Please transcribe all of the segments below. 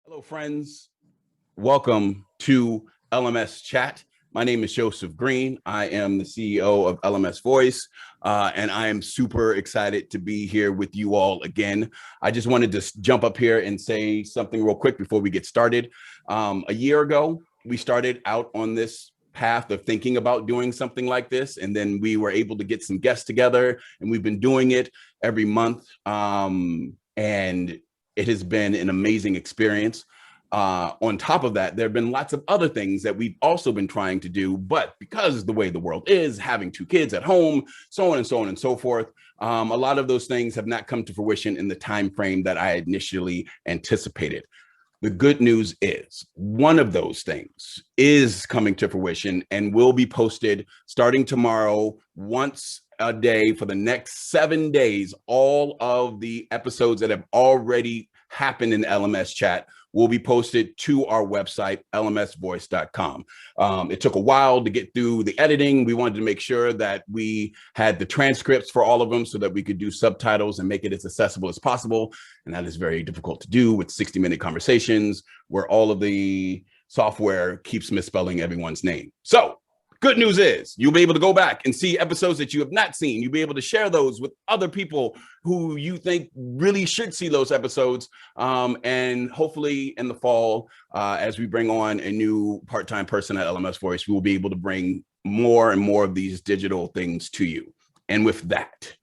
Hello, friends. Welcome to LMSchat. My name is Joseph Green. I am the CEO of LMSVoice, and I am super excited to be here with you all again. I just wanted to jump up here and say something real quick before we get started. A year ago, we started out on this path of thinking about doing something like this, and then we were able to get some guests together, and we've been doing it every month, and it has been an amazing experience. On top of that, there have been lots of other things that we've also been trying to do, but because the way the world is, having two kids at home, so on and so on and so forth, a lot of those things have not come to fruition in the time frame that I initially anticipated. The good news is one of those things is coming to fruition and will be posted starting tomorrow, once a day for the next 7 days. All of the episodes that have already happened in LMSchat will be posted to our website, LMSVoice.com. It took a while to get through the editing. We wanted to make sure that we had the transcripts for all of them so that we could do subtitles and make it as accessible as possible. And that is very difficult to do with 60-minute conversations where all of the software keeps misspelling everyone's name. So good news is you'll be able to go back and see episodes that you have not seen. You'll be able to share those with other people who you think really should see those episodes. And hopefully in the fall, as we bring on a new part-time person at LMSVoice, we will be able to bring more and more of these digital things to you. And with that,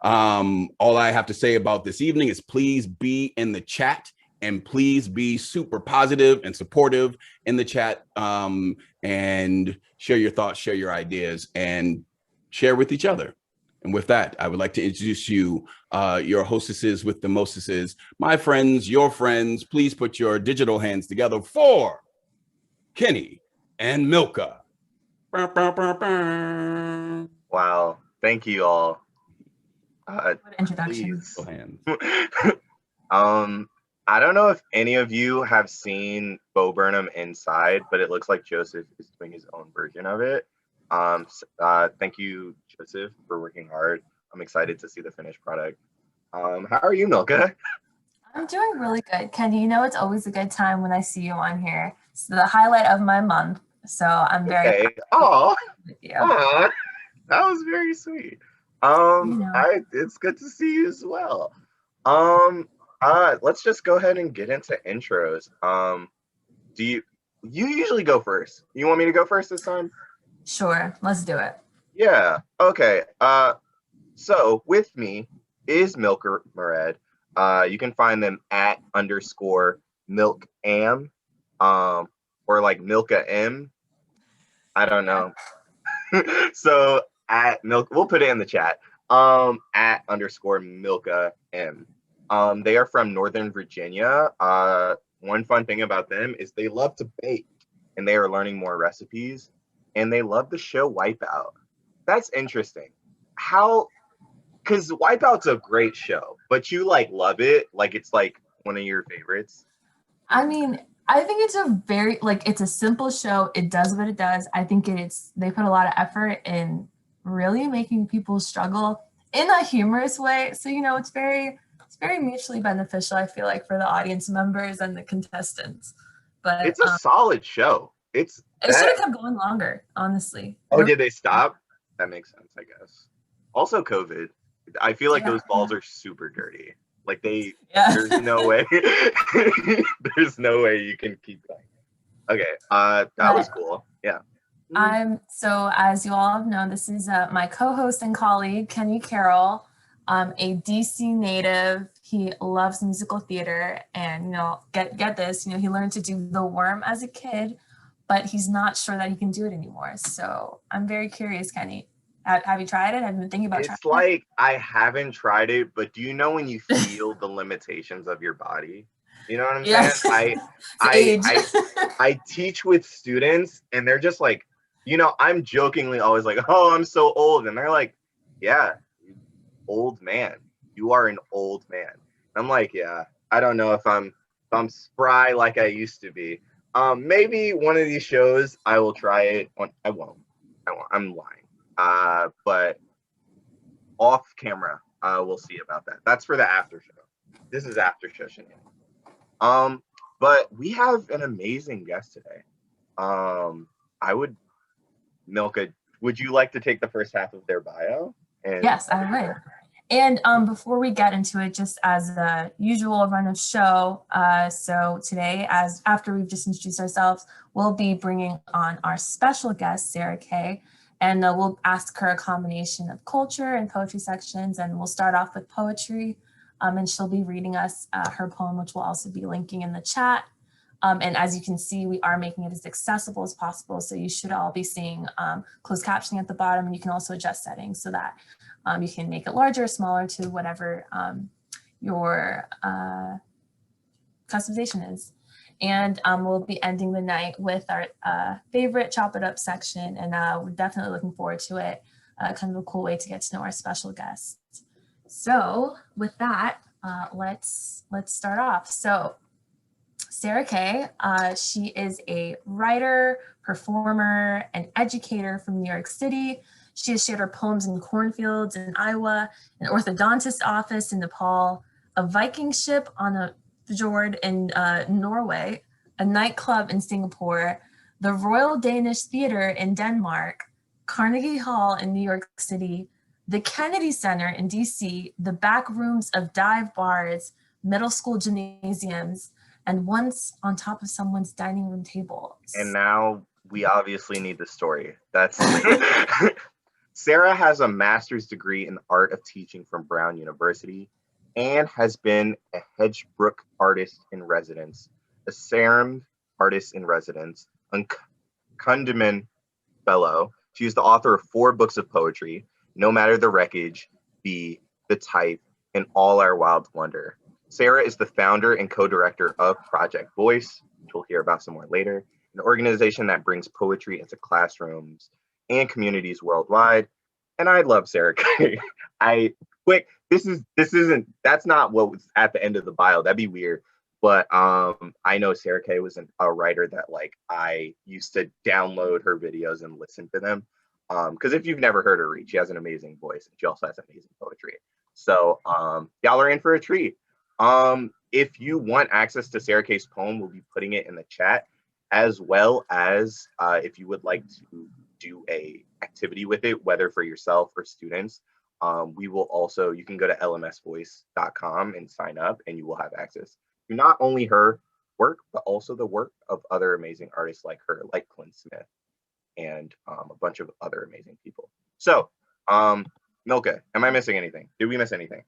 all I have to say about this evening is please be in the chat. And please be super positive and supportive in the chat, and share your thoughts, share your ideas, and share with each other. And with that, I would like to introduce you, your hostesses with the mostesses, my friends, your friends. Please put your digital hands together for Kenny and Milka. Wow, thank you all. What introduction. I don't know if any of you have seen Bo Burnham Inside, but it looks like Joseph is doing his own version of it. Thank you, Joseph, for working hard. I'm excited to see the finished product. How are you, Milka? I'm doing really good. Ken, you know it's always a good time when I see you on here. It's the highlight of my month, so I'm very happy with you. Aw, that was very sweet. It's good to see you as well. Let's just go ahead and get into intros. Do you usually go first? You want me to go first this time? Sure, let's do it. Yeah, okay. So with me is Milka Murad. You can find them at _milkam, or like Milka M. I don't know. So at Milk, we'll put it in the chat. At _Milka M. They are from Northern Virginia. One fun thing about them is they love to bake, and they are learning more recipes, and they love the show Wipeout. That's interesting. Because Wipeout's a great show, but you love it, like it's like one of your favorites. I mean, I think it's it's a simple show. It does what it does. I think they put a lot of effort in really making people struggle in a humorous way. So, it's very mutually beneficial, I feel like, for the audience members and the contestants. But it's a solid show. It should have kept going longer, honestly. Oh, did they stop? That makes sense, I guess. Also, COVID. I feel like those balls are super dirty. Like there's no way. There's no way you can keep going. Okay, that was cool. Yeah. So as you all have known, this is my co-host and colleague, Kenny Carroll. A DC native. He loves musical theater, and get this, he learned to do the worm as a kid, but he's not sure that he can do it anymore. So I'm very curious, Kenny. Have you tried it? Have you been thinking about trying it? It's like I haven't tried it, but do you know when you feel the limitations of your body? You know what I'm saying? I teach with students, and they're just like, I'm jokingly always like, oh, I'm so old, and they're like, yeah. Old man, you are an old man. I'm like, yeah, I don't know if I'm spry like I used to be. Maybe one of these shows I will try it. I won't. I'm lying. But off camera, we'll see about that. That's for the after show. This is after show shenanigans. But we have an amazing guest today. Milka, would you like to take the first half of their bio? Yes, I would. And before we get into it, just as the usual run of show, so today, after we've just introduced ourselves, we'll be bringing on our special guest, Sarah Kay, and we'll ask her a combination of culture and poetry sections, and we'll start off with poetry, and she'll be reading us her poem, which we'll also be linking in the chat. And as you can see, we are making it as accessible as possible, so you should all be seeing closed captioning at the bottom, and you can also adjust settings so that you can make it larger or smaller to whatever your customization is. And we'll be ending the night with our favorite Chop It Up section, and we're definitely looking forward to it. Kind of a cool way to get to know our special guests. So with that, let's start off. So Sarah Kay, she is a writer, performer, and educator from New York City. She has shared her poems in cornfields in Iowa, an orthodontist office in Nepal, a Viking ship on a fjord in Norway, a nightclub in Singapore, the Royal Danish Theatre in Denmark, Carnegie Hall in New York City, the Kennedy Center in DC, the back rooms of dive bars, middle school gymnasiums, and once on top of someone's dining room table. And now we obviously need the story. That's Sarah has a master's degree in the art of teaching from Brown University and has been a Hedgebrook artist in residence, a Sarum artist in residence, a Kundiman fellow. She is the author of 4 books of poetry, No Matter the Wreckage, Be, The Type, and All Our Wild Wonder. Sarah is the founder and co-director of Project Voice, which we'll hear about some more later, an organization that brings poetry into classrooms and communities worldwide. And I love Sarah Kay. That's not what was at the end of the bio. That'd be weird. But I know Sarah Kay was a writer that I used to download her videos and listen to them. Because if you've never heard her read, she has an amazing voice and she also has amazing poetry. So y'all are in for a treat. If you want access to Sarah Kay's poem, we'll be putting it in the chat, as well as if you would like to do a activity with it, whether for yourself or students, you can go to LMSVoice.com and sign up, and you will have access to not only her work, but also the work of other amazing artists like her, like Clint Smith, and a bunch of other amazing people. So, Milka, am I missing anything? Did we miss anything?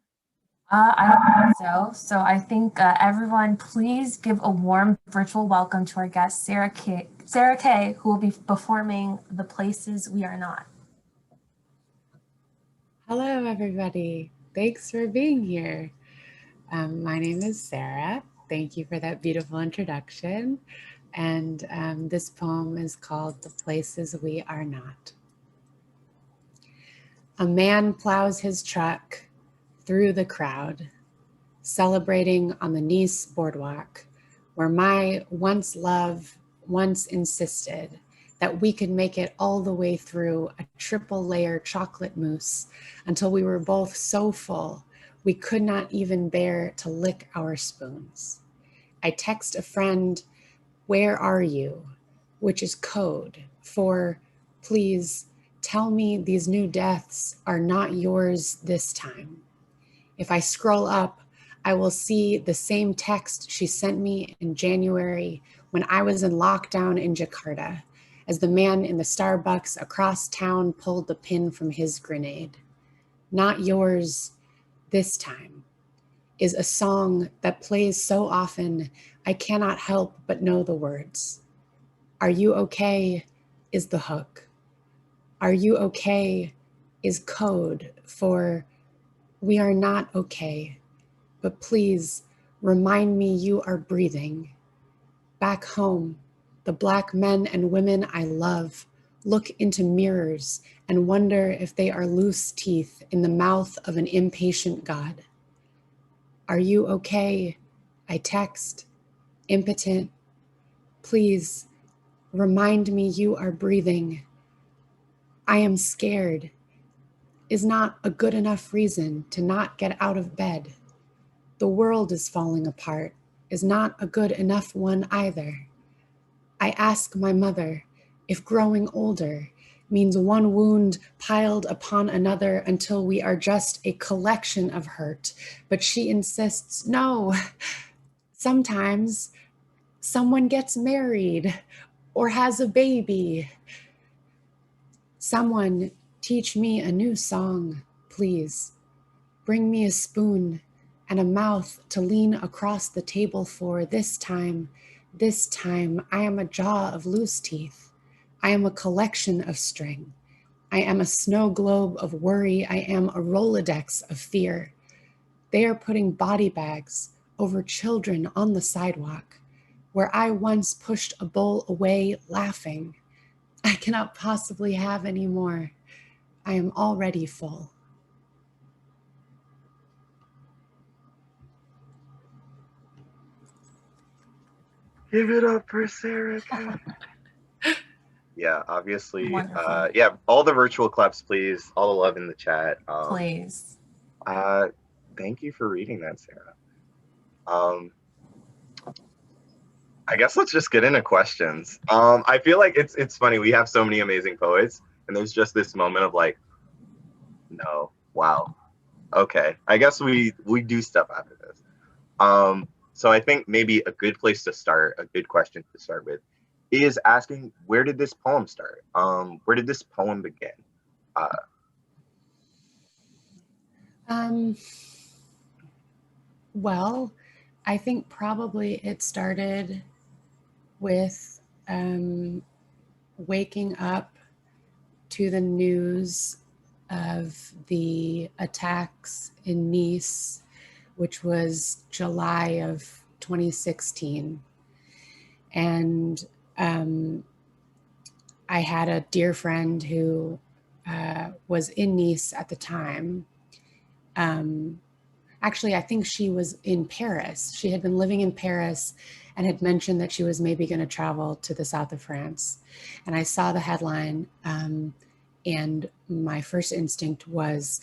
I don't think so. So I think everyone, please give a warm virtual welcome to our guest, Sarah Kay, who will be performing The Places We Are Not. Hello, everybody. Thanks for being here. My name is Sarah. Thank you for that beautiful introduction. And this poem is called The Places We Are Not. A man plows his truck through the crowd, celebrating on the Nice boardwalk, where my once love once insisted that we could make it all the way through a triple layer chocolate mousse until we were both so full we could not even bear to lick our spoons. I text a friend, "Where are you?" which is code for, "Please tell me these new deaths are not yours this time." If I scroll up, I will see the same text she sent me in January when I was in lockdown in Jakarta, as the man in the Starbucks across town pulled the pin from his grenade. Not yours this time is a song that plays so often I cannot help but know the words. Are you okay is the hook. Are you okay is code for we are not okay, but please remind me you are breathing. Back home, the Black men and women I love look into mirrors and wonder if they are loose teeth in the mouth of an impatient God. Are you okay? I text, impotent. Please remind me you are breathing. I am scared is not a good enough reason to not get out of bed. The world is falling apart, is not a good enough one either. I ask my mother if growing older means one wound piled upon another until we are just a collection of hurt, but she insists, no, sometimes someone gets married or has a baby. Someone teach me a new song, please. Bring me a spoon and a mouth to lean across the table for this time. This time, I am a jaw of loose teeth. I am a collection of string. I am a snow globe of worry. I am a Rolodex of fear. They are putting body bags over children on the sidewalk, where I once pushed a bowl away laughing. I cannot possibly have any more. I am already full. Give it up for Sarah. Yeah, obviously. Wonderful. Yeah, all the virtual claps, please. All the love in the chat. Please. Thank you for reading that, Sarah. I guess let's just get into questions. I feel like it's funny. We have so many amazing poets, and there's just this moment of like, no, wow, okay. I guess we do stuff after this. So I think maybe a good place to start, a good question to start with, is asking, where did this poem start? Where did this poem begin? Well, I think probably it started with waking up to the news of the attacks in Nice, which was July of 2016. And I had a dear friend who was in Nice at the time. Actually, I think she was in Paris. She had been living in Paris and had mentioned that she was maybe going to travel to the south of France. And I saw the headline, and my first instinct was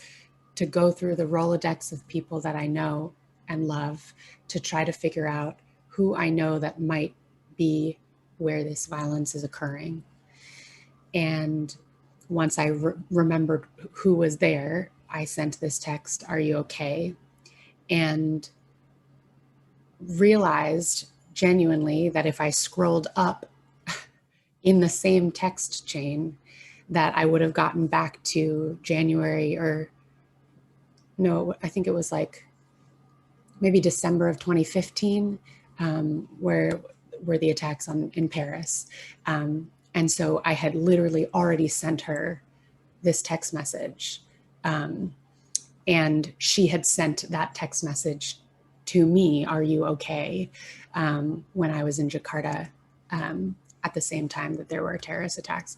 to go through the Rolodex of people that I know and love to try to figure out who I know that might be where this violence is occurring. And once I remembered who was there, I sent this text, "Are you okay?" And realized genuinely that if I scrolled up in the same text chain, that I would have gotten back to January, or no, I think it was like maybe December of 2015, where the attacks in Paris. And so I had literally already sent her this text message. And she had sent that text message to me, "Are you okay?" When I was in Jakarta at the same time that there were terrorist attacks.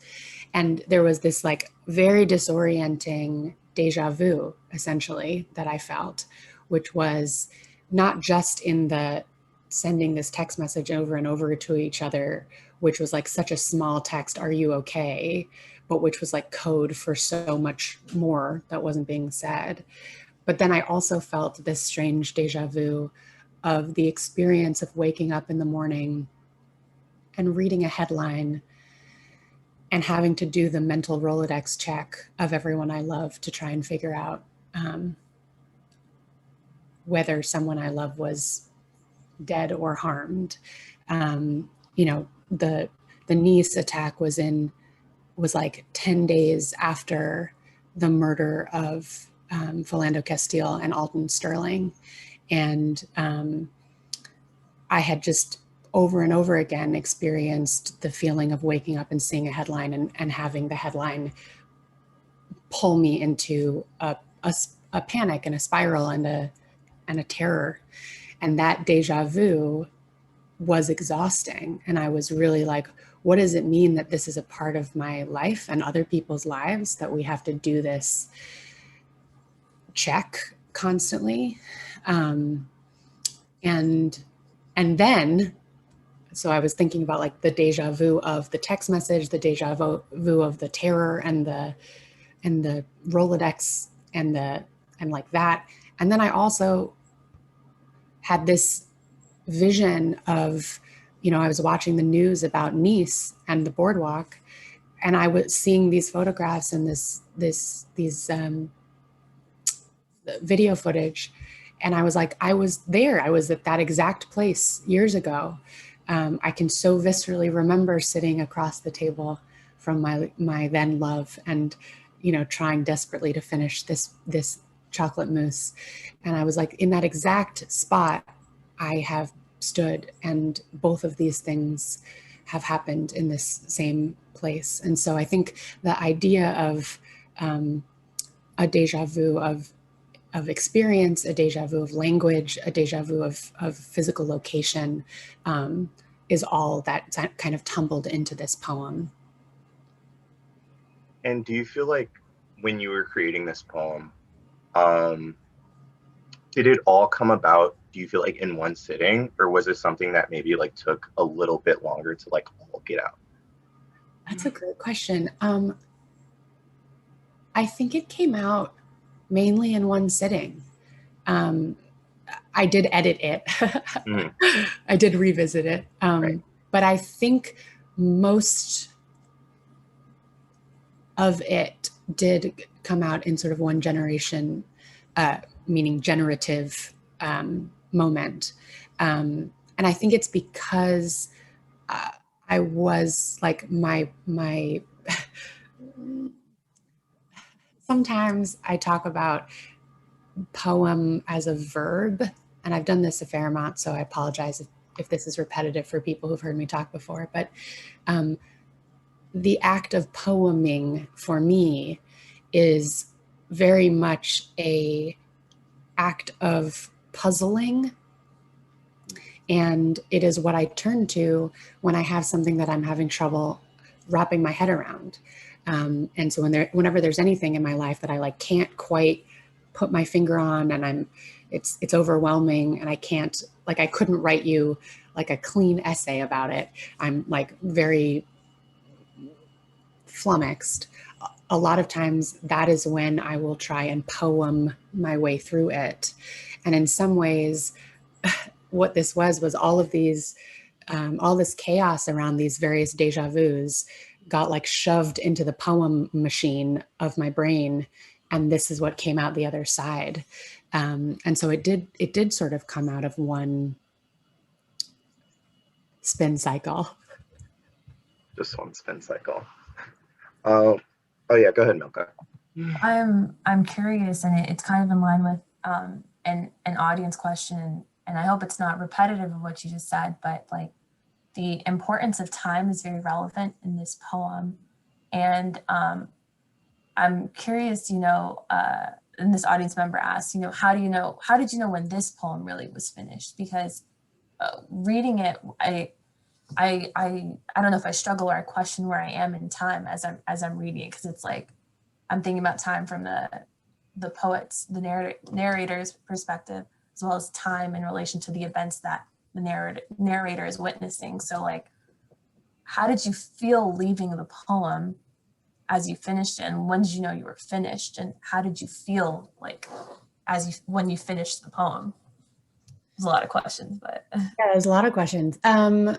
And there was this like very disorienting deja vu, essentially, that I felt, which was not just in the sending this text message over and over to each other, which was like such a small text, "Are you okay?" but which was like code for so much more that wasn't being said. But then I also felt this strange deja vu of the experience of waking up in the morning and reading a headline and having to do the mental Rolodex check of everyone I love to try and figure out whether someone I love was dead or harmed. You know, the Nice attack was like 10 days after the murder of Philando Castile and Alton Sterling. And I had just over and over again experienced the feeling of waking up and seeing a headline and having the headline pull me into a panic and a spiral and a terror. And that deja vu was exhausting. And I was really like, what does it mean that this is a part of my life and other people's lives, that we have to do this check constantly? And then, so I was thinking about like the deja vu of the text message, the deja vu of the terror and the Rolodex and like that. And then I also had this vision of, I was watching the news about Nice and the boardwalk, and I was seeing these photographs and these video footage. And I was like, I was there. I was at that exact place years ago. I can so viscerally remember sitting across the table from my then love and, trying desperately to finish this chocolate mousse. And I was like, in that exact spot, I have stood, and both of these things have happened in this same place. And so I think the idea of a deja vu of experience, a deja vu of language, a deja vu of physical location, is all that kind of tumbled into this poem. And do you feel like when you were creating this poem, did it all come about, do you feel like in one sitting, or was it something that maybe like took a little bit longer to like all get out? That's a great question. I think it came out mainly in one sitting. I did edit it. I did revisit it. Right. But I think most of it did come out in sort of one generation, meaning generative moment. And I think it's because I was like my sometimes I talk about poem as a verb, and I've done this a fair amount, so I apologize if this is repetitive for people who've heard me talk before, but the act of poeming for me is very much a act of puzzling, and it is what I turn to when I have something that I'm having trouble wrapping my head around. And so whenever there's anything in my life that I like can't quite put my finger on, and it's overwhelming, and I couldn't write you like a clean essay about it. I'm like very flummoxed. A lot of times that is when I will try and poem my way through it. And in some ways, what this was all of these, all this chaos around these various deja vus got like shoved into the poem machine of my brain. And this is what came out the other side. And so it did sort of come out of one spin cycle. Just one spin cycle. Oh yeah, go ahead, Milka. I'm curious, and it's kind of in line with an audience question, and I hope it's not repetitive of what you just said, but like the importance of time is very relevant in this poem. And I'm curious, and this audience member asked, how did you know when this poem really was finished? Because reading it, I don't know if I struggle or I question where I am in time as I'm reading it, because it's like I'm thinking about time from the poet's, the narrator's perspective, as well as time in relation to the events that the narrator is witnessing. So like, how did you feel leaving the poem as you finished it, and when did you know you were finished, and how did you feel like when you finished the poem? There's a lot of questions, but yeah, there's a lot of questions. I'm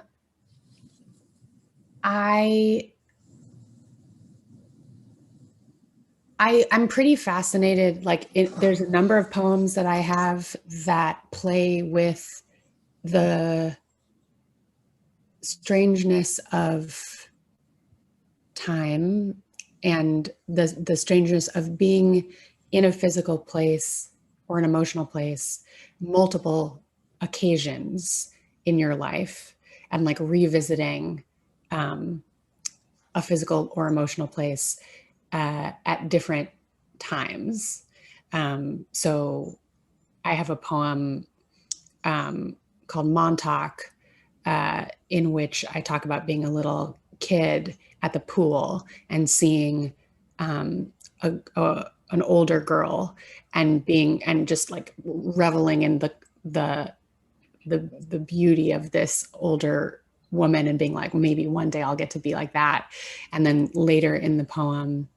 pretty fascinated. Like there's a number of poems that I have that play with the strangeness of time and the strangeness of being in a physical place or an emotional place multiple occasions in your life, and like revisiting a physical or emotional place at different times. So I have a poem called Montauk, in which I talk about being a little kid at the pool and seeing an older girl and just like reveling in the beauty of this older woman and being like, maybe one day I'll get to be like that. And then later in the poem,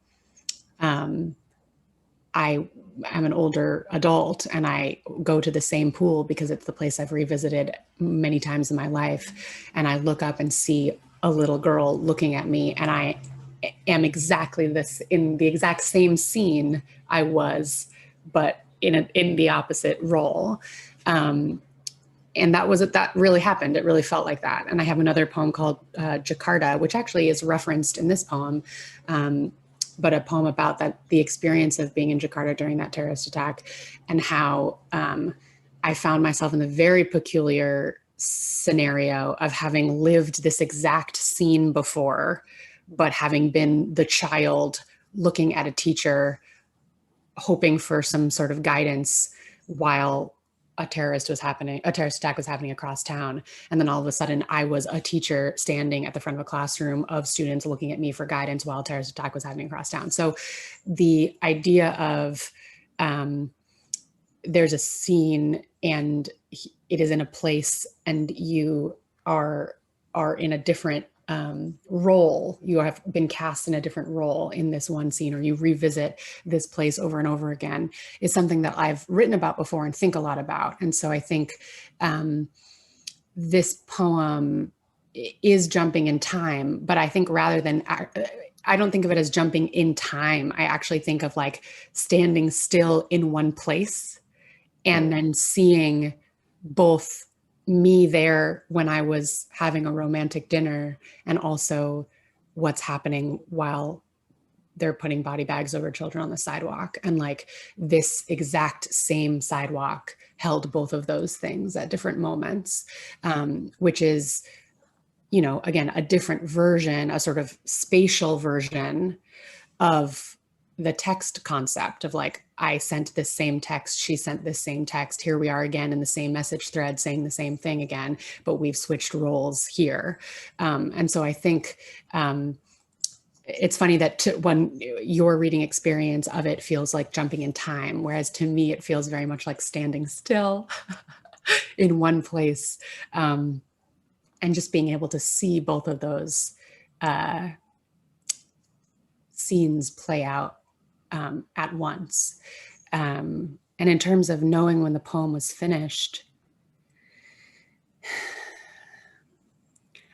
I am an older adult and I go to the same pool because it's the place I've revisited many times in my life. And I look up and see a little girl looking at me, and I am exactly this, in the exact same scene I was, but in the opposite role. And that really happened. It really felt like that. And I have another poem called Jakarta, which actually is referenced in this poem, but a poem about the experience of being in Jakarta during that terrorist attack, and how I found myself in the very peculiar scenario of having lived this exact scene before, but having been the child looking at a teacher, hoping for some sort of guidance while a terrorist attack was happening across town. And then all of a sudden I was a teacher standing at the front of a classroom of students looking at me for guidance while a terrorist attack was happening across town. So the idea of there's a scene and it is in a place and you are in a different role, you have been cast in a different role in this one scene, or you revisit this place over and over again, is something that I've written about before and think a lot about. And so I think this poem is jumping in time, but I think rather than, I don't think of it as jumping in time. I actually think of like standing still in one place and then seeing both me there when I was having a romantic dinner, and also what's happening while they're putting body bags over children on the sidewalk. And like this exact same sidewalk held both of those things at different moments, which is, you know, again, a different version, a sort of spatial version of the text concept of like, I sent this same text, she sent this same text, here we are again in the same message thread saying the same thing again, but we've switched roles here. And so I think it's funny that when your reading experience of it feels like jumping in time, whereas to me, it feels very much like standing still in one place, and just being able to see both of those scenes play out at once. And in terms of knowing when the poem was finished,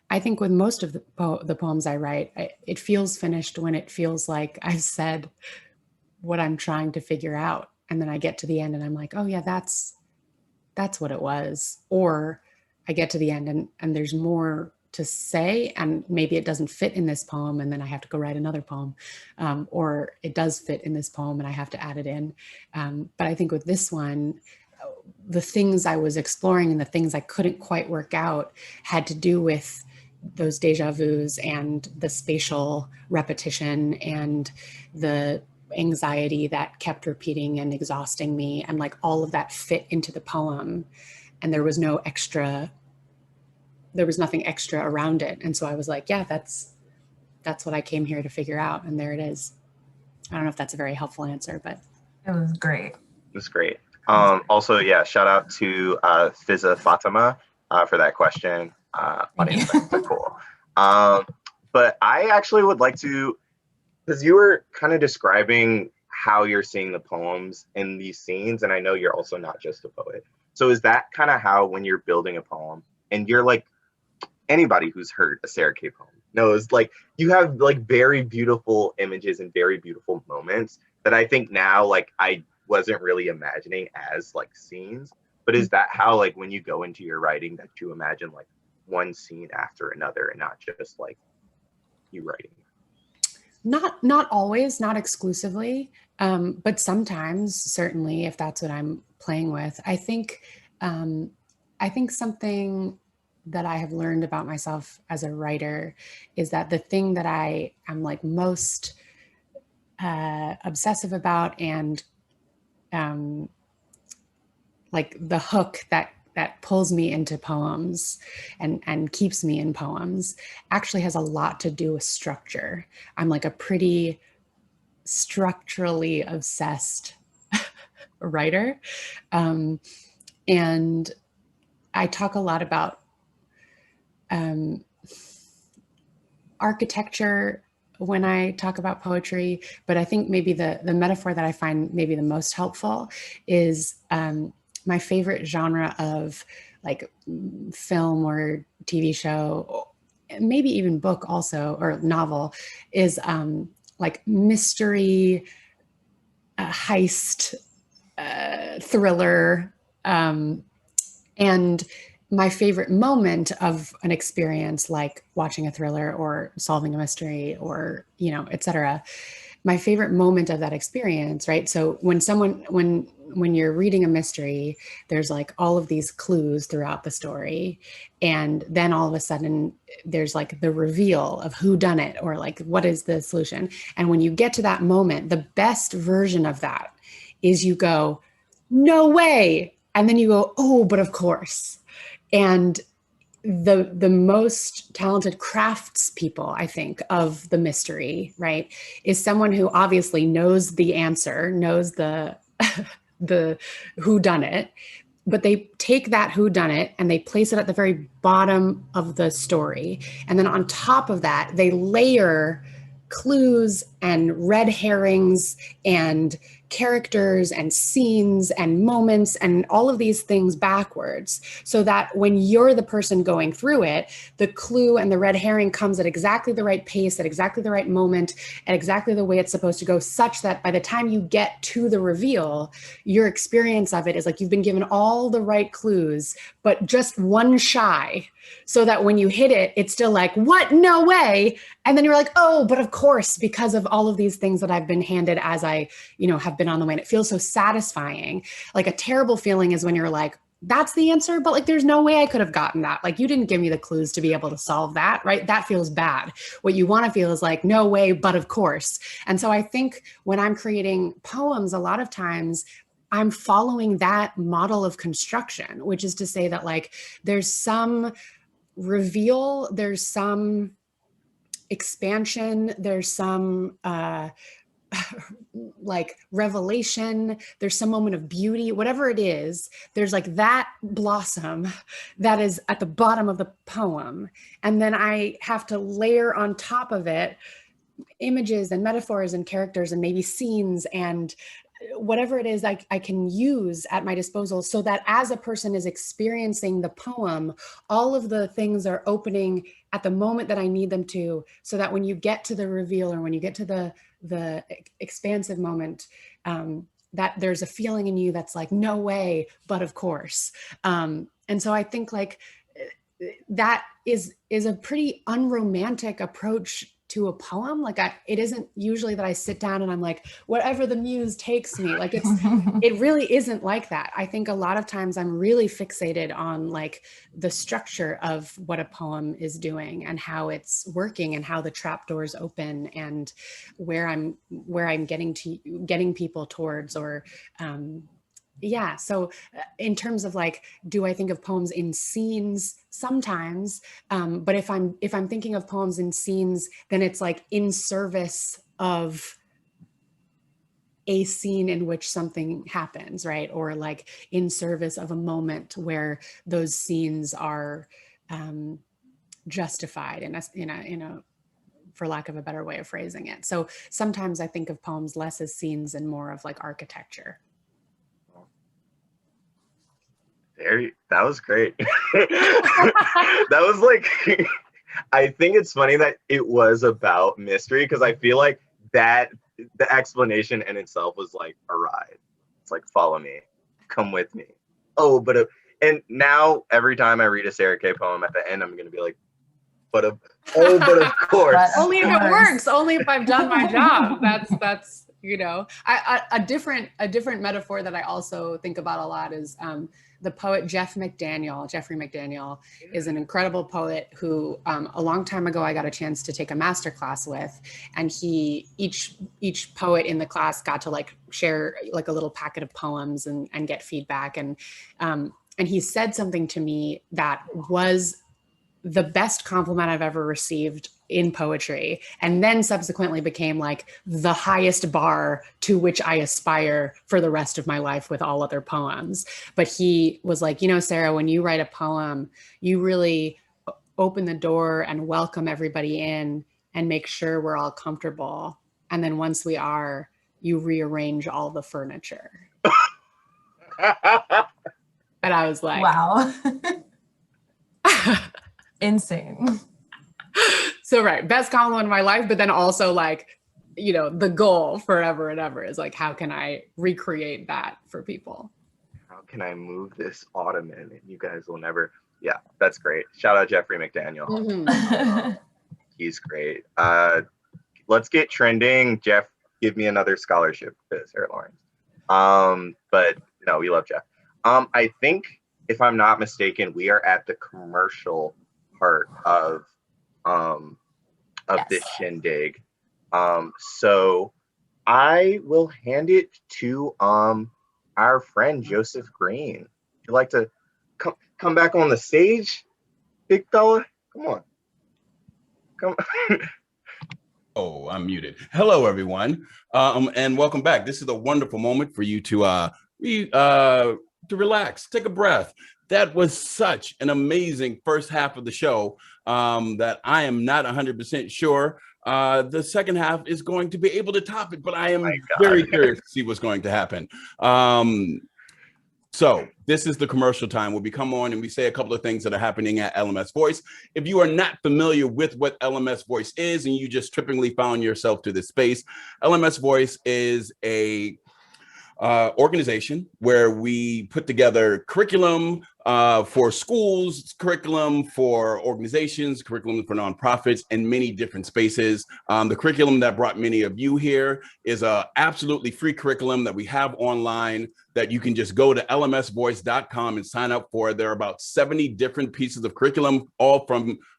I think with most of the poems I write, it feels finished when it feels like I've said what I'm trying to figure out. And then I get to the end and I'm like, oh yeah, that's what it was. Or I get to the end and there's more to say, and maybe it doesn't fit in this poem and then I have to go write another poem, or it does fit in this poem and I have to add it in. But I think with this one, the things I was exploring and the things I couldn't quite work out had to do with those deja vus and the spatial repetition and the anxiety that kept repeating and exhausting me, and like all of that fit into the poem, and there was nothing extra around it. And so I was like, yeah, that's what I came here to figure out, and there it is. I don't know if that's a very helpful answer, but it was great. It was great. Also, yeah, shout out to Fiza Fatima for that question. Funny, so cool. But I actually would like to, because you were kind of describing how you're seeing the poems in these scenes, and I know you're also not just a poet. So is that kind of how, when you're building a poem, and you're like, anybody who's heard a Sarah Kay poem knows, like, you have like very beautiful images and very beautiful moments that I think now, like, I wasn't really imagining as like scenes. But is that how, like, when you go into your writing, that you imagine like one scene after another and not just like you writing? Not always, not exclusively, but sometimes, certainly, if that's what I'm playing with. I think something that I have learned about myself as a writer is that the thing that I am like most obsessive about, and like the hook that pulls me into poems and keeps me in poems, actually has a lot to do with structure. I'm like a pretty structurally obsessed writer. And I talk a lot about architecture when I talk about poetry, but I think maybe the metaphor that I find maybe the most helpful is my favorite genre of like film or TV show, maybe even book also, or novel, is like mystery, heist, thriller. And my favorite moment of an experience, like watching a thriller or solving a mystery or, you know, et cetera, my favorite moment of that experience, right? So when you're reading a mystery, there's like all of these clues throughout the story. And then all of a sudden there's like the reveal of who done it, or like, what is the solution? And when you get to that moment, the best version of that is you go, no way. And then you go, oh, but of course. And the most talented crafts people, I think, of the mystery, right, is someone who obviously knows the answer, knows the the who done it, but they take that who done it and they place it at the very bottom of the story. And then on top of that, they layer clues and red herrings and characters and scenes and moments and all of these things backwards, so that when you're the person going through it, the clue and the red herring comes at exactly the right pace, at exactly the right moment, at exactly the way it's supposed to go, such that by the time you get to the reveal, your experience of it is like you've been given all the right clues, but just one shy, so that when you hit it, it's still like, what? No way. And then you're like, oh, but of course, because of all of these things that I've been handed as I, you know, have been on the way. And it feels so satisfying. Like a terrible feeling is when you're like, that's the answer, but like, there's no way I could have gotten that. Like, you didn't give me the clues to be able to solve that, right? That feels bad. What you want to feel is like, no way, but of course. And so I think when I'm creating poems, a lot of times I'm following that model of construction, which is to say that like, there's some reveal, there's some expansion, there's some like revelation, there's some moment of beauty, whatever it is, there's like that blossom that is at the bottom of the poem. And then I have to layer on top of it images and metaphors and characters and maybe scenes and whatever it is I can use at my disposal, so that as a person is experiencing the poem, all of the things are opening at the moment that I need them to, so that when you get to the reveal, or when you get to the expansive moment, that there's a feeling in you that's like, no way, but of course. And so I think like that is a pretty unromantic approach to a poem. Like it isn't usually that I sit down and I'm like, whatever the muse takes me. Like it really isn't like that. I think a lot of times I'm really fixated on like the structure of what a poem is doing and how it's working and how the trapdoors open and where I'm getting people towards, or yeah. So in terms of like, do I think of poems in scenes? Sometimes, but if I'm thinking of poems in scenes, then it's like in service of a scene in which something happens, right? Or like in service of a moment where those scenes are justified in a for lack of a better way of phrasing it. So sometimes I think of poems less as scenes and more of like architecture. That was great. That was like, I think it's funny that it was about mystery, because I feel like that the explanation in itself was like a ride. It's like, follow me, come with me. Oh, but and now every time I read a Sarah Kay poem at the end, I'm gonna be like, but of course. Only if it works. Only if I've done my job. That's you know. A different metaphor that I also think about a lot is the poet Jeffrey McDaniel is an incredible poet who a long time ago I got a chance to take a master class with, and each poet in the class got to like share like a little packet of poems and get feedback, and he said something to me that was the best compliment I've ever received in poetry, and then subsequently became like the highest bar to which I aspire for the rest of my life with all other poems. But he was like, you know, Sarah, when you write a poem, you really open the door and welcome everybody in and make sure we're all comfortable. And then once we are, you rearrange all the furniture. And I was like, wow. Insane. So right, best compliment of my life, but then also like, you know, the goal forever and ever is like, how can I recreate that for people? How can I move this ottoman and you guys will never? Yeah, that's great. Shout out Jeffrey McDaniel. Mm-hmm. He's great. Let's get trending. Jeff, give me another scholarship to Sarah Lawrence. But no, we love Jeff. I think if I'm not mistaken, we are at the commercial part of Yes. this shindig. So I will hand it to our friend Joseph Green. Would you like to come back on the stage, big fella? Come on. Come. Oh, I'm muted. Hello, everyone, and welcome back. This is a wonderful moment for you to relax, take a breath. That was such an amazing first half of the show that I am not 100% sure the second half is going to be able to top it, but I am very curious to see what's going to happen. So this is the commercial time where we come on and we say a couple of things that are happening at LMS Voice. If you are not familiar with what LMS Voice is and you just trippingly found yourself to this space, LMS Voice is a organization where we put together curriculum for schools, curriculum for organizations, curriculum for nonprofits, and many different spaces. The curriculum that brought many of you here is a absolutely free curriculum that we have online that you can just go to lmsvoice.com and sign up for. There are about 70 different pieces of curriculum,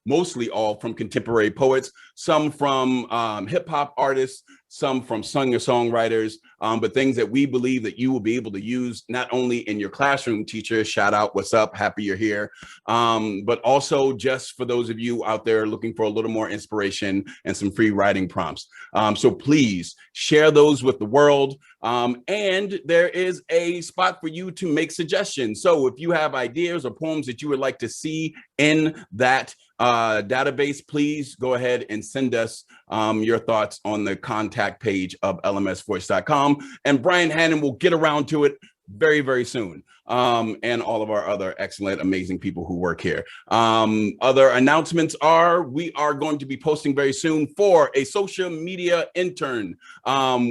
mostly all from contemporary poets, some from hip hop artists, some from singer-songwriters, but things that we believe that you will be able to use not only in your classroom, teacher, shout out, what's up, happy you're here, but also just for those of you out there looking for a little more inspiration and some free writing prompts. So please share those with the world. And there is a spot for you to make suggestions. So if you have ideas or poems that you would like to see in that database, please go ahead and send us your thoughts on the contact page of lmsvoice.com. And Brian Hannon will get around to it very, very soon. And all of our other excellent, amazing people who work here. Other announcements are we are going to be posting very soon for a social media intern.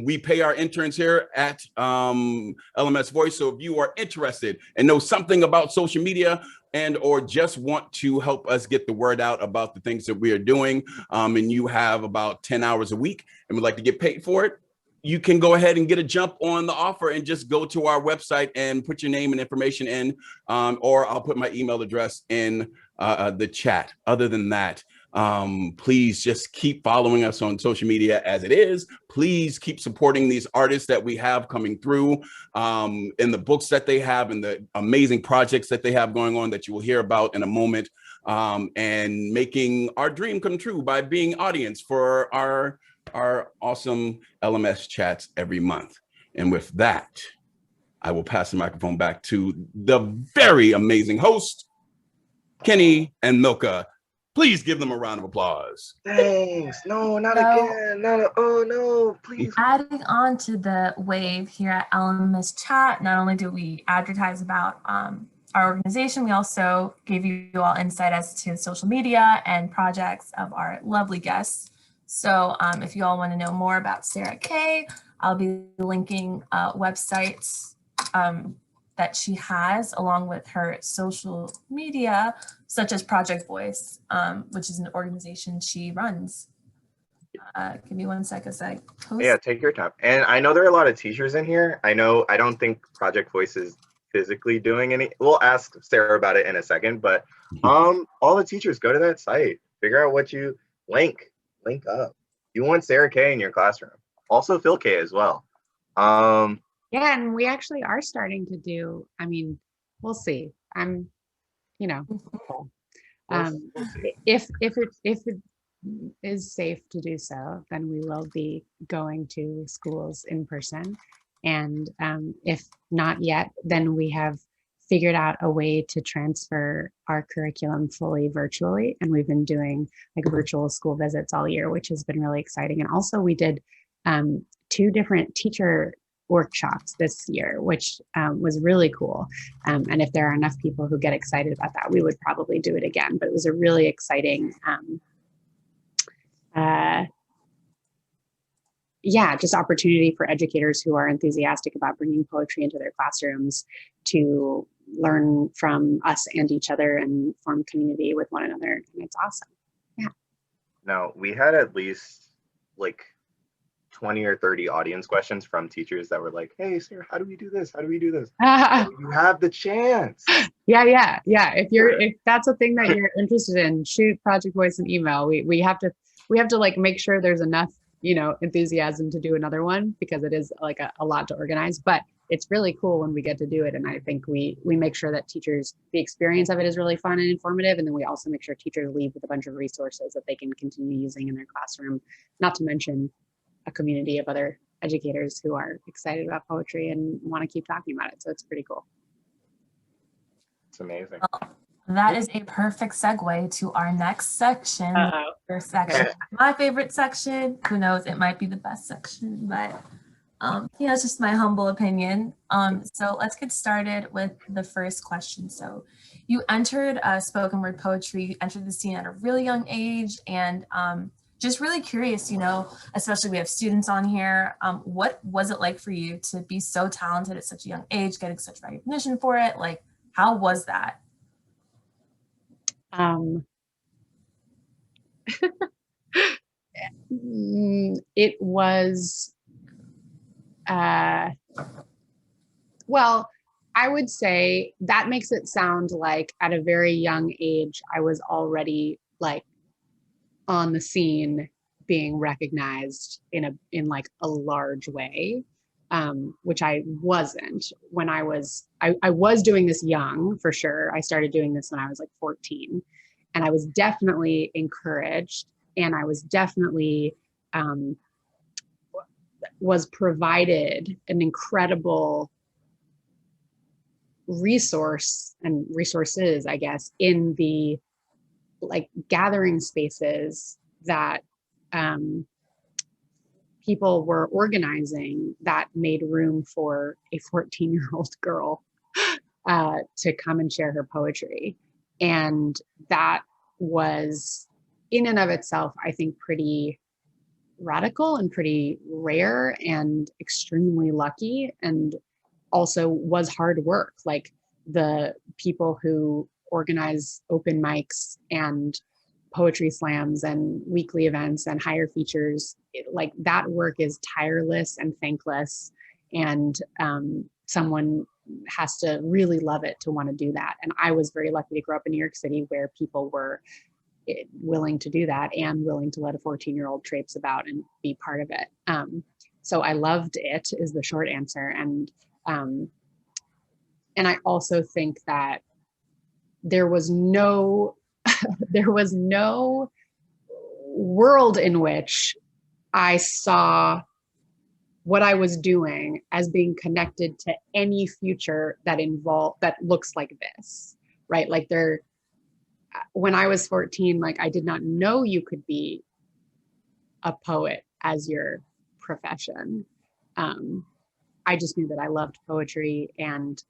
We pay our interns here at LMS Voice. So if you are interested and know something about social media and or just want to help us get the word out about the things that we are doing, and you have about 10 hours a week and would like to get paid for it, you can go ahead and get a jump on the offer and just go to our website and put your name and information in, or I'll put my email address in the chat. Other than that, please just keep following us on social media as it is. Please keep supporting these artists that we have coming through in the books that they have and the amazing projects that they have going on that you will hear about in a moment, and making our dream come true by being audience for our awesome LMS chats every month. And with that, I will pass the microphone back to the very amazing host, Kenny and Milka. Please give them a round of applause. Thanks. No, not again. Oh no, please. Adding on to the wave here at LMSchat, not only do we advertise about our organization, we also gave you all insight as to social media and projects of our lovely guests. So if you all want to know more about Sarah Kay, I'll be linking websites that she has along with her social media, such as Project Voice, which is an organization she runs. Give me 1 second as I post. Yeah, take your time. And I know there are a lot of teachers in here. I don't think Project Voice is physically doing any. We'll ask Sarah about it in a second, but all the teachers, go to that site, figure out what you link up. You want Sarah Kay in your classroom. Also Phil Kay as well. Yeah, and we actually are starting to do, I mean, we'll see. I'm, you know, We'll see. if it is safe to do so, then we will be going to schools in person. And if not yet, then we have figured out a way to transfer our curriculum fully virtually. And we've been doing like virtual school visits all year, which has been really exciting. And also we did 2 different teacher workshops this year, which was really cool. And if there are enough people who get excited about that, we would probably do it again. But it was a really exciting, just opportunity for educators who are enthusiastic about bringing poetry into their classrooms to learn from us and each other and form community with one another. And it's awesome. Yeah. No, we had at least like 20 or 30 audience questions from teachers that were like, hey, Sarah, how do we do this? How do we do this? You have the chance. Yeah. If that's a thing that you're interested in, shoot Project Voice an email. We have to like make sure there's enough, enthusiasm to do another one, because it is like a lot to organize, but it's really cool when we get to do it. And I think we make sure that teachers, the experience of it is really fun and informative. And then we also make sure teachers leave with a bunch of resources that they can continue using in their classroom, not to mention a community of other educators who are excited about poetry and want to keep talking about it. So it's pretty cool. It's amazing. That is a perfect segue to our next section. First section, my favorite section. Who knows? It might be the best section, but it's just my humble opinion. So let's get started with the first question. So you entered spoken word poetry, you entered the scene at a really young age, and just really curious, especially we have students on here. What was it like for you to be so talented at such a young age, getting such recognition for it? Like, how was that? It was, well, I would say that makes it sound like at a very young age, I was already like on the scene being recognized in like a large way, which I wasn't when I was doing this young, for sure. I started doing this when I was like 14, and I was definitely encouraged, and I was definitely was provided an incredible resources, I guess, in the like gathering spaces that people were organizing that made room for a 14-year-old girl to come and share her poetry. And that was in and of itself, I think, pretty radical and pretty rare and extremely lucky, and also was hard work. Like the people who organize open mics and poetry slams and weekly events and hire features, like that work is tireless and thankless, and someone has to really love it to want to do that. And I was very lucky to grow up in New York City, where people were willing to do that and willing to let a 14-year-old traipse about and be part of it. So I loved it, is the short answer. And I also think that there was no world in which I saw what I was doing as being connected to any future that looks like this, right? Like when I was 14, like I did not know you could be a poet as your profession. I just knew that I loved poetry, and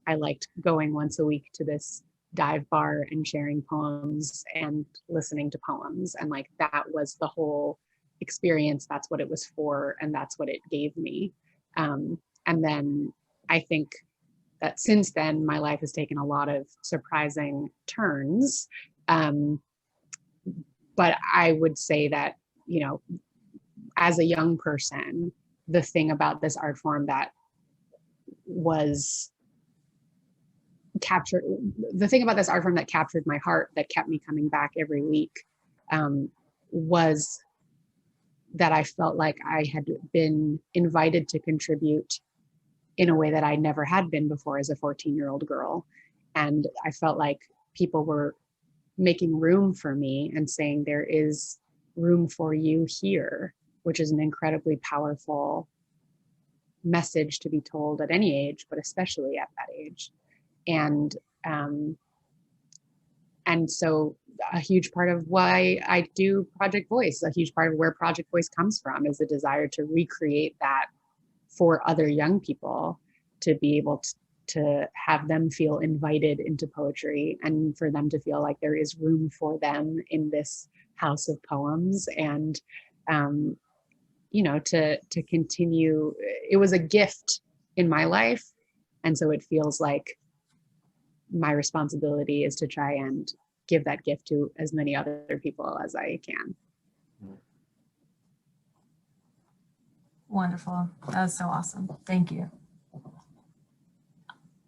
I liked going once a week to this dive bar and sharing poems and listening to poems. And like, that was the whole experience. That's what it was for. And that's what it gave me. And then I think that since then, my life has taken a lot of surprising turns. But I would say that, as a young person, the thing about this art form that captured my heart, that kept me coming back every week, was that I felt like I had been invited to contribute in a way that I never had been before as a 14-year-old girl. And I felt like people were making room for me and saying, there is room for you here, which is an incredibly powerful message to be told at any age, but especially at that age. And so a huge part of why I do Project Voice, a huge part of where Project Voice comes from, is a desire to recreate that for other young people, to be able to have them feel invited into poetry, and for them to feel like there is room for them in this house of poems. And you know, to continue. It was a gift in my life, and so it feels like my responsibility is to try and give that gift to as many other people as I can. Wonderful. That was so awesome. Thank you.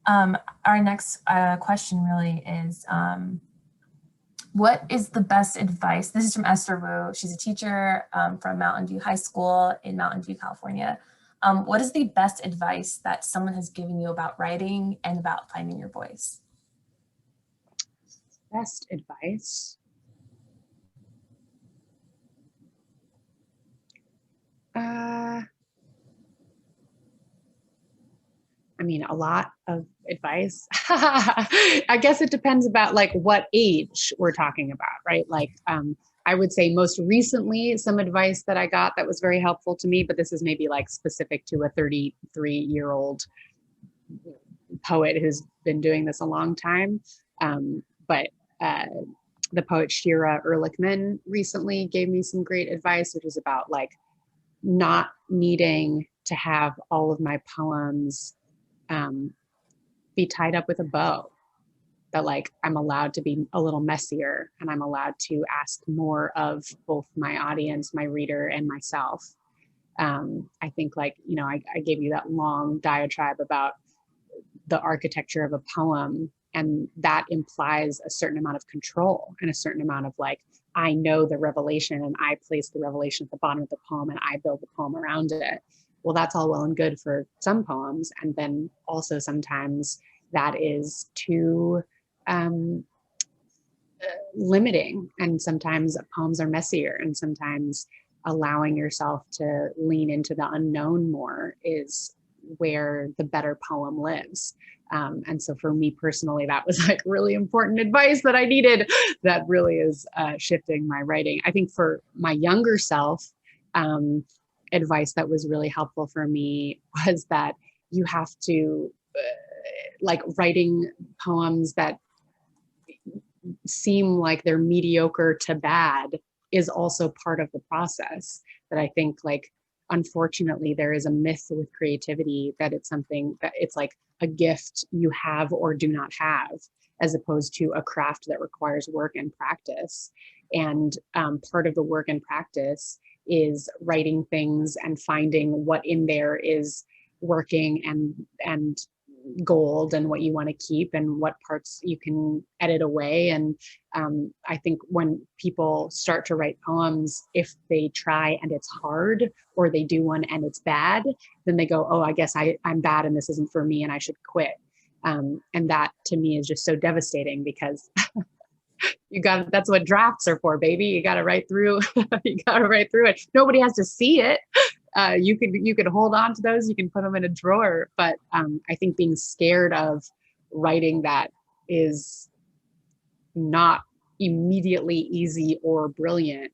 Our next question really is, what is the best advice? This is from Esther Wu. She's a teacher from Mountain View High School in Mountain View, California. What is the best advice that someone has given you about writing and about finding your voice? Best advice? I mean, a lot of advice. I guess it depends about like what age we're talking about, right? Like, I would say most recently, some advice that I got that was very helpful to me, but this is maybe like specific to a 33-year-old poet who's been doing this a long time. But the poet Shira Ehrlichman recently gave me some great advice, which is about like not needing to have all of my poems be tied up with a bow, that like I'm allowed to be a little messier, and I'm allowed to ask more of both my audience, my reader, and myself. I think, like, you know, I gave you that long diatribe about the architecture of a poem, and that implies a certain amount of control and a certain amount of like, I know the revelation and I place the revelation at the bottom of the poem and I build the poem around it. Well, that's all well and good for some poems. And then also sometimes that is too limiting. And sometimes poems are messier, and sometimes allowing yourself to lean into the unknown more is where the better poem lives. And so for me personally, that was like really important advice that I needed, that really is shifting my writing. I think for my younger self, advice that was really helpful for me was that you have to like writing poems that seem like they're mediocre to bad is also part of the process. That I think, like, unfortunately, there is a myth with creativity that it's something that it's like a gift you have or do not have, as opposed to a craft that requires work and practice. And part of the work and practice is writing things and finding what in there is working and gold, and what you want to keep and what parts you can edit away. And I think when people start to write poems, if they try and it's hard, or they do one and it's bad, then they go, oh, I guess I'm bad and this isn't for me and I should quit. And that to me is just so devastating, because that's what drafts are for, baby. You got to write through, you got to write through it. Nobody has to see it. You could hold on to those, you can put them in a drawer. But I think being scared of writing that is not immediately easy or brilliant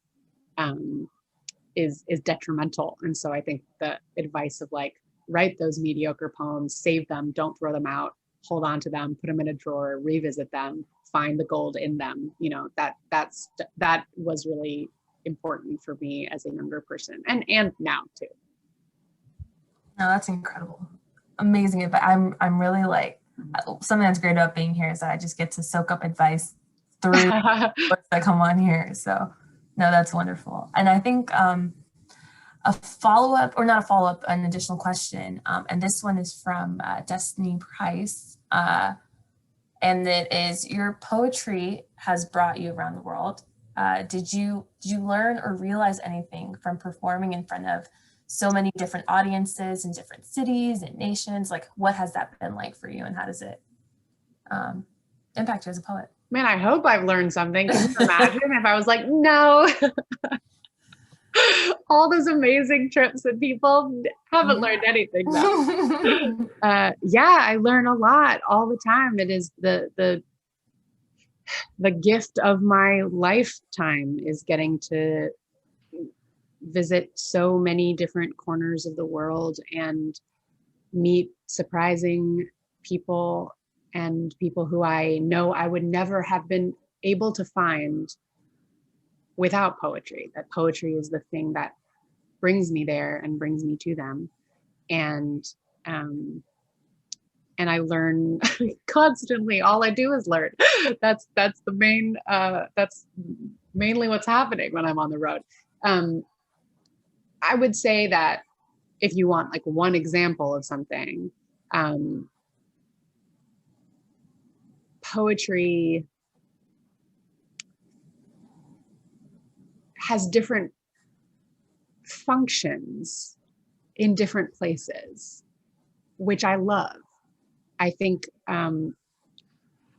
is detrimental. And so I think the advice of like, write those mediocre poems, save them, don't throw them out, hold on to them, put them in a drawer, revisit them, find the gold in them. You know, that was really important for me as a younger person, and now too. No, that's incredible, amazing. But I'm really like, something that's great about being here is that I just get to soak up advice through books that come on here. So no, that's wonderful. And I think a follow-up, or not a follow-up, an additional question, and this one is from Destiny Price, and it is, your poetry has brought you around the world. Did you learn or realize anything from performing in front of so many different audiences in different cities and nations? Like, what has that been like for you, and how does it impact you as a poet? Man, I hope I've learned something. Can you imagine if I was like, no? all those amazing trips that people haven't learned anything though. Yeah, I learn a lot all the time. It is the gift of my lifetime is getting to visit so many different corners of the world and meet surprising people and people who I know I would never have been able to find without poetry. That poetry is the thing that brings me there and brings me to them. And I learn constantly. All I do is learn. That's the main, that's mainly what's happening when I'm on the road. I would say that if you want like one example of something, poetry has different functions in different places, which I love. I think,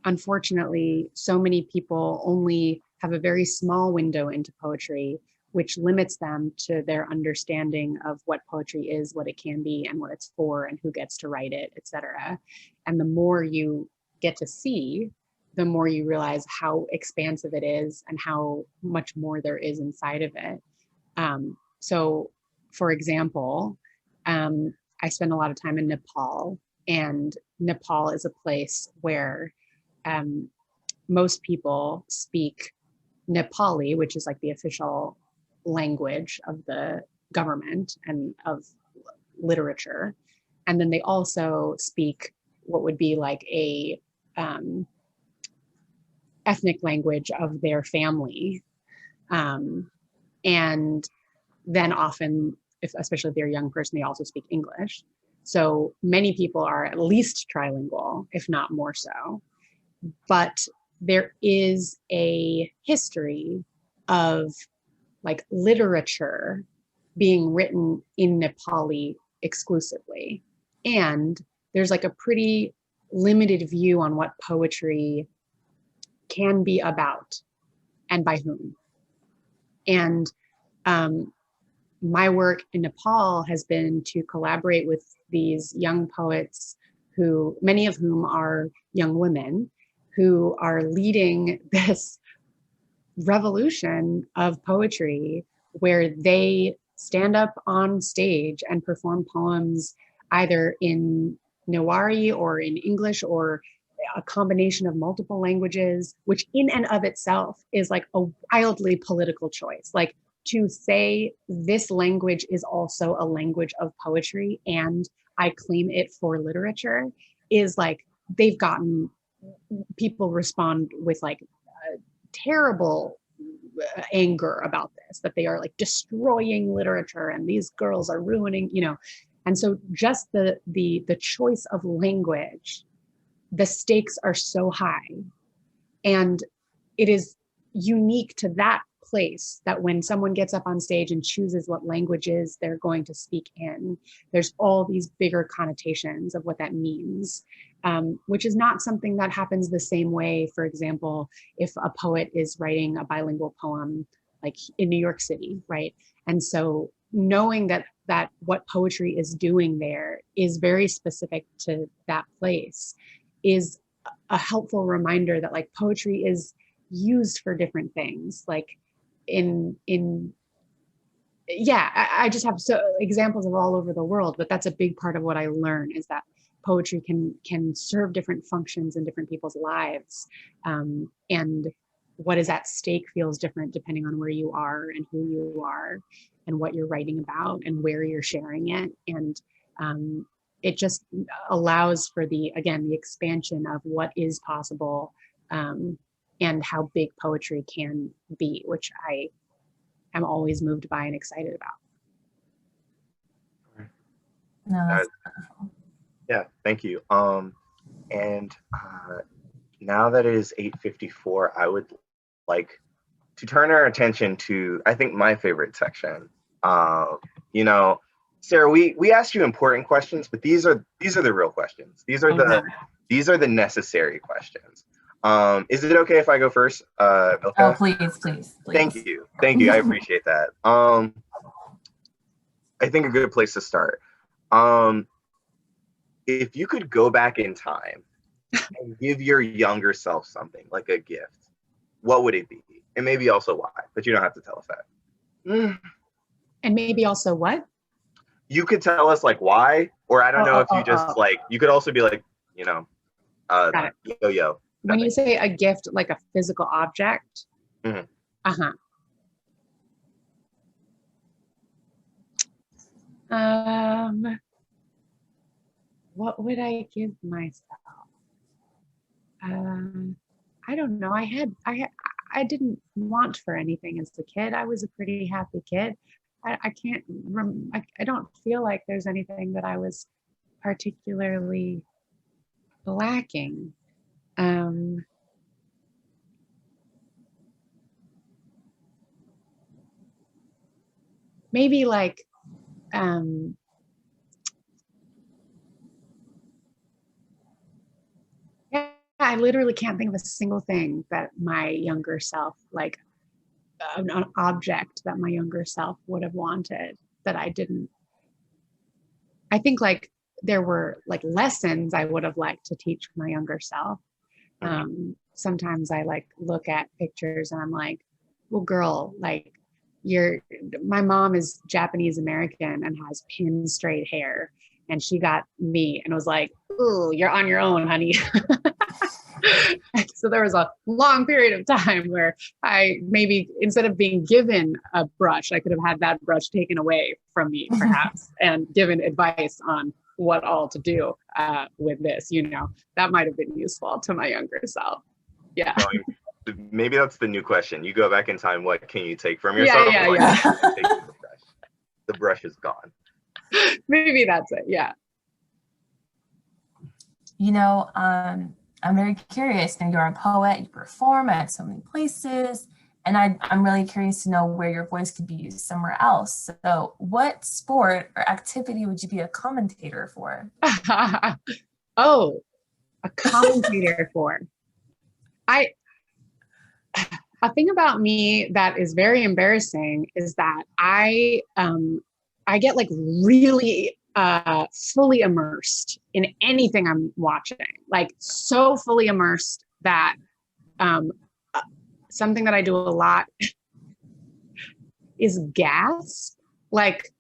unfortunately, so many people only have a very small window into poetry, which limits them to their understanding of what poetry is, what it can be, and what it's for, and who gets to write it, etc. And the more you get to see, the more you realize how expansive it is and how much more there is inside of it. So, for example, I spend a lot of time in Nepal, and Nepal is a place where most people speak Nepali, which is like the official language of the government and of literature. And then they also speak what would be like a ethnic language of their family. And then often, especially if they're a young person, they also speak English. So many people are at least trilingual, if not more so. But there is a history of like literature being written in Nepali exclusively. And there's like a pretty limited view on what poetry can be about and by whom. And my work in Nepal has been to collaborate with these young poets who, many of whom are young women, who are leading this revolution of poetry where they stand up on stage and perform poems either in Newari or in English or a combination of multiple languages, which in and of itself is like a wildly political choice. Like to say this language is also a language of poetry and I claim it for literature is like, they've gotten, people respond with like terrible anger about this, that they are like destroying literature and these girls are ruining, you know. And so just the choice of language, the stakes are so high, and it is unique to that place that when someone gets up on stage and chooses what languages they're going to speak in, there's all these bigger connotations of what that means, which is not something that happens the same way. For example, if a poet is writing a bilingual poem, like in New York City, right? And so knowing that what poetry is doing there is very specific to that place is a helpful reminder that like poetry is used for different things. Like I just have so examples of all over the world, but that's a big part of what I learn is that poetry can serve different functions in different people's lives. And what is at stake feels different depending on where you are and who you are and what you're writing about and where you're sharing it. And it just allows for the expansion of what is possible and how big poetry can be, which I am always moved by and excited about. No, that's wonderful. Yeah, thank you. And now that it is 8:54, I would like to turn our attention to, I think, my favorite section. You know, Sarah, we asked you important questions, but these are the real questions. These are the necessary questions. Is it okay if I go first, Milka? Oh, please. Thank you. I appreciate that. I think a good place to start. If you could go back in time and give your younger self something, like a gift, what would it be? And maybe also why, but you don't have to tell us that. And maybe also what? You could tell us like why, or I don't know if you just like, you could also be like, you know, Got it. yo. When you say a gift, like a physical object, what would I give myself? I don't know. I didn't want for anything as a kid. I was a pretty happy kid. I don't feel like there's anything that I was particularly lacking. Maybe like, yeah, I literally can't think of a single thing that my younger self, like an object that my younger self would have wanted that I didn't. I think like there were like lessons I would have liked to teach my younger self. Sometimes I like look at pictures and I'm like, well, girl, like my mom is Japanese American and has pin straight hair, and she got me and was like, "Ooh, you're on your own, honey." So there was a long period of time where I maybe, instead of being given a brush, I could have had that brush taken away from me, perhaps, and given advice on what all to do with this. You know, that might have been useful to my younger self. Yeah. Maybe that's the new question. You go back in time, what can you take from yourself? Yeah. The brush is gone. Maybe that's it. Yeah. You know, I'm very curious. Now, you're a poet, you perform at so many places, and I'm really curious to know where your voice could be used somewhere else. So what sport or activity would you be a commentator for? Oh, a commentator for. A thing about me that is very embarrassing is that I get like really fully immersed in anything I'm watching, like so fully immersed that something that I do a lot is gasp, like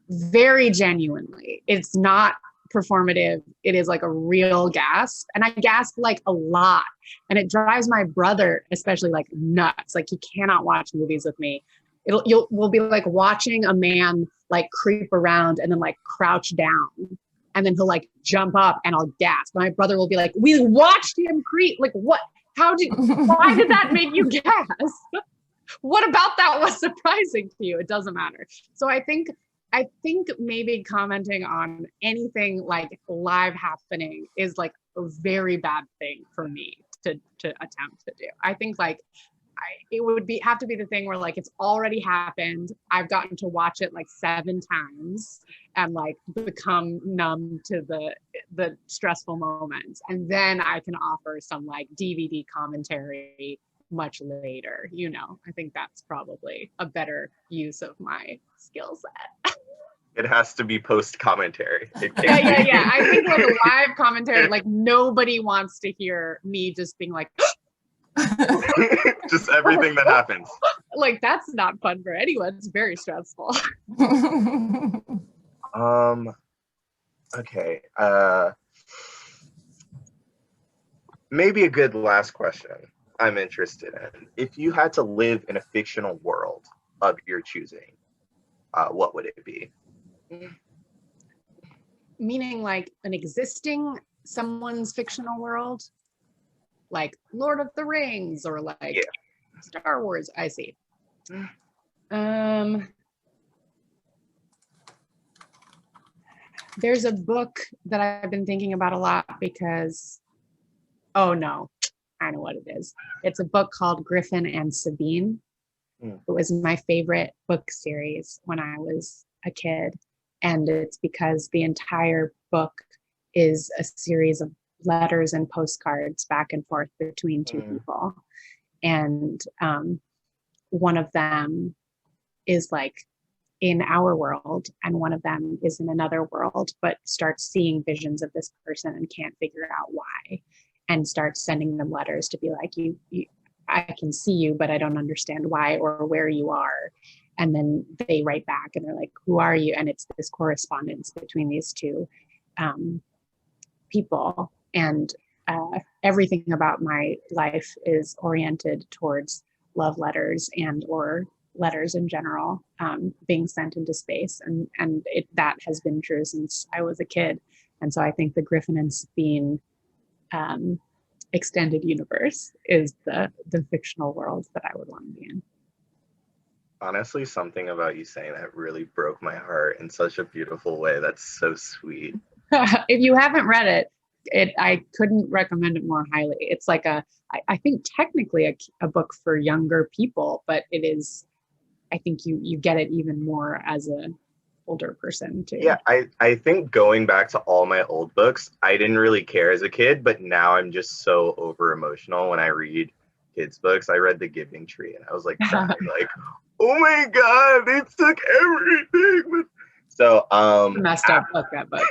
very genuinely. It's not performative. It is like a real gasp, and I gasp like a lot, and it drives my brother especially like nuts. Like he cannot watch movies with me. We'll be like watching a man like creep around and then like crouch down, and then he'll like jump up and I'll gasp. My brother will be like, "We watched him creep. Like what? Why did that make you gasp? What about that was surprising to you?" It doesn't matter. So I think maybe commenting on anything like live happening is like a very bad thing for me to attempt to do. I think like it would have to be the thing where like it's already happened. I've gotten to watch it like 7 times and like become numb to the stressful moments, and then I can offer some like DVD commentary much later. You know, I think that's probably a better use of my skill set. It has to be post commentary. Yeah. I think like a live commentary, like nobody wants to hear me just being like, just everything that happens. Like that's not fun for anyone. It's very stressful. Okay. Maybe a good last question I'm interested in. If you had to live in a fictional world of your choosing, what would it be? Meaning like an existing someone's fictional world, like Lord of the Rings or like Star Wars. I see. There's a book that I've been thinking about a lot because, oh no, I know what it is. It's a book called Griffin and Sabine. It was my favorite book series when I was a kid. And it's because the entire book is a series of letters and postcards back and forth between 2 people. And one of them is like in our world and one of them is in another world, but starts seeing visions of this person and can't figure out why, and starts sending them letters to be like, I can see you, but I don't understand why or where you are. And then they write back and they're like, who are you? And it's this correspondence between these two people. And everything about my life is oriented towards love letters and or letters in general being sent into space. And that has been true since I was a kid. And so I think the Griffin and Sabine extended universe is the fictional world that I would want to be in. Honestly, something about you saying that really broke my heart in such a beautiful way. That's so sweet. If you haven't read it, I couldn't recommend it more highly. It's like I think technically a book for younger people, but it is, I think you get it even more as a older person too. Yeah, I think going back to all my old books, I didn't really care as a kid, but now I'm just so over emotional when I read kids' books. I read The Giving Tree and I was like crying, like, oh my God, they took everything. So messed up book, that book.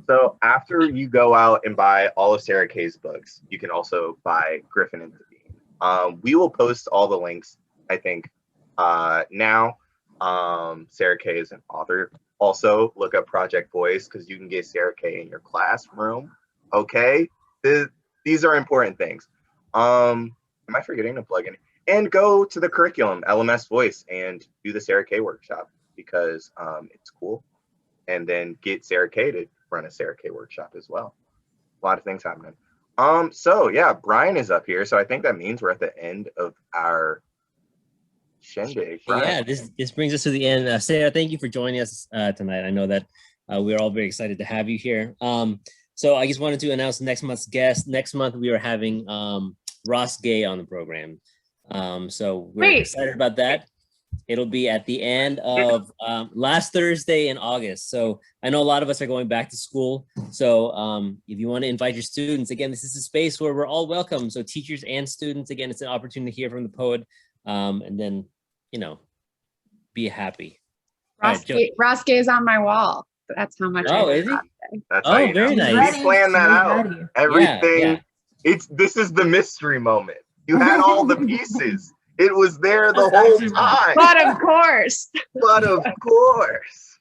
So after you go out and buy all of Sarah Kay's books, you can also buy Griffin and Sabine. We will post all the links, I think, now. Sarah Kay is an author. Also, look up Project Voice because you can get Sarah Kay in your classroom. Okay, these are important things. Am I forgetting to plug in? And go to the curriculum, LMSVoice, and do the Sarah Kay workshop because it's cool. And then get Sarah Kay to run a Sarah Kay workshop as well. A lot of things happening. So yeah, Brian is up here. So I think that means we're at the end of our shindig. Brian. Yeah, this brings us to the end. Sarah, thank you for joining us tonight. I know that we're all very excited to have you here. So I just wanted to announce next month's guest. Next month we are having Ross Gay on the program. So we're excited about that. It'll be at the end of last Thursday in August. So I know a lot of us are going back to school. So if you want to invite your students, again, this is a space where we're all welcome. So teachers and students, again, it's an opportunity to hear from the poet and then, you know, be happy. Ross Gay is on my wall. That's how much. Oh, is he? That's oh, very nice. We planned that out. Everything. This is the mystery moment. You had all the pieces. It was there the whole time. But of course. But of course.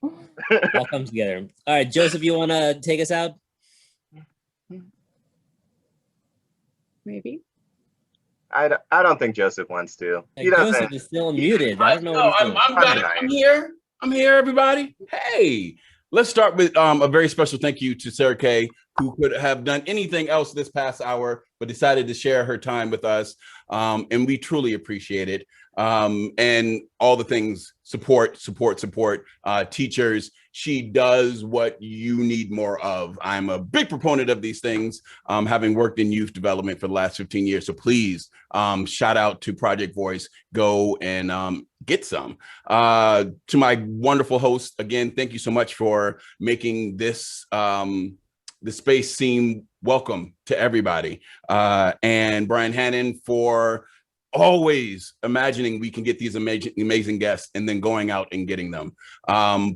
All comes together. All right, Joseph, you want to take us out? Maybe. I don't think Joseph wants to. He Joseph is still muted. I don't know what he's doing. I'm here. I'm here, everybody. Hey, let's start with a very special thank you to Sarah Kay, who could have done anything else this past hour, but decided to share her time with us. And we truly appreciate it. And all the things, support, teachers. She does what you need more of. I'm a big proponent of these things, having worked in youth development for the last 15 years. So please, shout out to Project Voice. Go and get some. To my wonderful host, again, thank you so much for making this the space seem welcome to everybody. And Brian Hannon for always imagining we can get these amazing guests and then going out and getting them.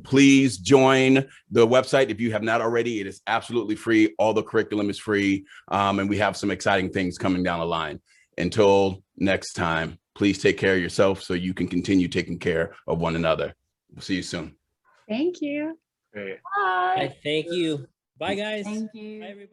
Please join the website if you have not already. It is absolutely free. All the curriculum is free. And we have some exciting things coming down the line. Until next time, please take care of yourself so you can continue taking care of one another. We'll see you soon. Thank you. Great. Bye. Thank you. Bye, guys. Thank you. Bye, everybody.